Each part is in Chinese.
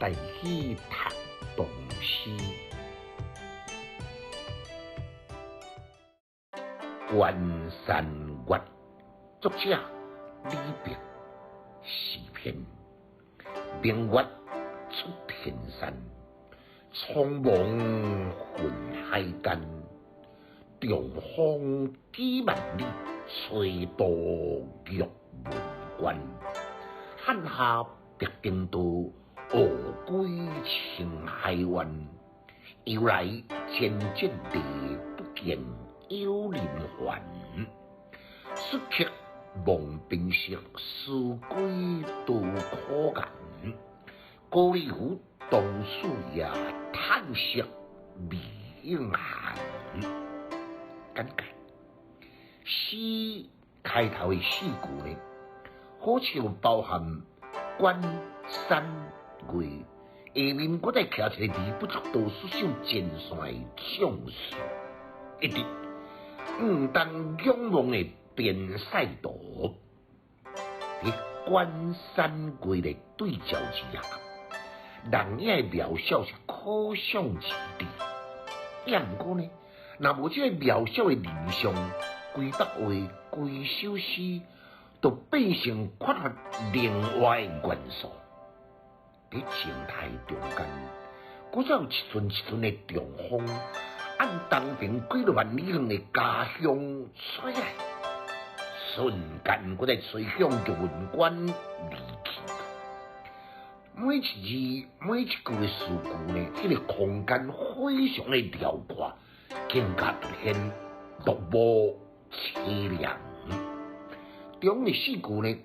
带去读唐诗。关山月，作者李白。诗篇：明月出天山，苍茫混海间。中风几万里，吹度玉门关。汉下白丁渡，乌龟青海湾。由来渐渐地，不见有人还。失客望冰雪，思归度可言。高游当树也，叹息未寒。简介：诗开头的四句呢，好像包含关山月，下面我再徛一个字，不足道思想前线的将士，一直当仰望的边塞图，伫关山月的对照之下，人影的描写是可想而知。也毋过呢，若无这个渺小的人像，规幅画、规首诗，就变成缺乏另外的元素。伫静态中间，搁有一寸一寸的中风，按东边几多万里远的家乡吹来，瞬间搁在吹向玉门关离去。每一字每一句的诗句呢，迄个空间非常的辽阔，更加凸显落寞凄凉。中的四句呢，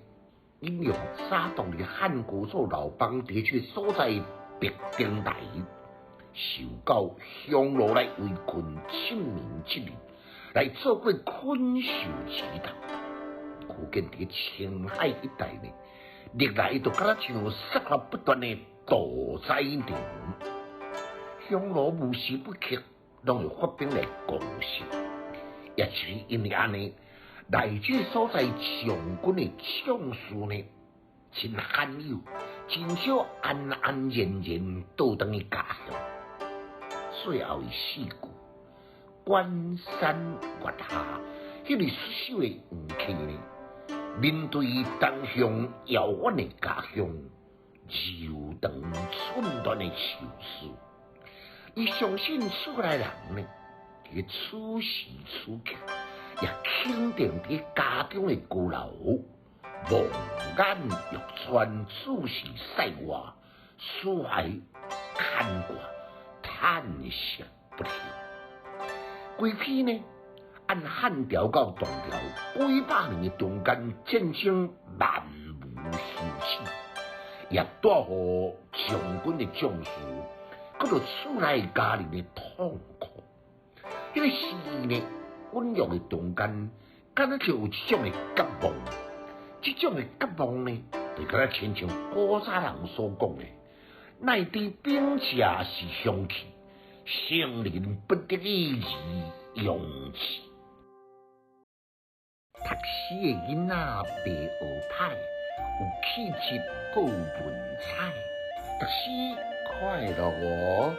引用早当的汉高祖刘邦地区所在白丁台，受到匈奴来围困7年7日，来做过困兽之徒。可见伫青海一带呢，历来就敢若像杀戮不断的屠宰场，匈奴无时不刻拢有发兵来攻城，也是因为安尼，来这所在将军的将士呢，真罕有，真少安安然然倒转去家乡。最后的四句，关山月下，迄个失守的远客呢，面对东向遥远的家乡，柔肠寸断的愁思。伊相信厝内人呢，伫此时此刻，也肯定伫家中的高楼，望眼欲穿，注视塞外，思怀牵挂，叹息不休。规篇呢，按汉调到唐调，几百年的中间战争漫无休止，也带予将军的将士，搁着厝内家人的痛苦。迄个诗呢，运用的中间，敢若就有一种的渴望。这种的渴望呢，就敢若亲像古早人所讲的，乃知兵者是凶器，圣人不得已而用之。读诗的囡仔袂学歹，有气质，阁有文采。读诗快乐哦！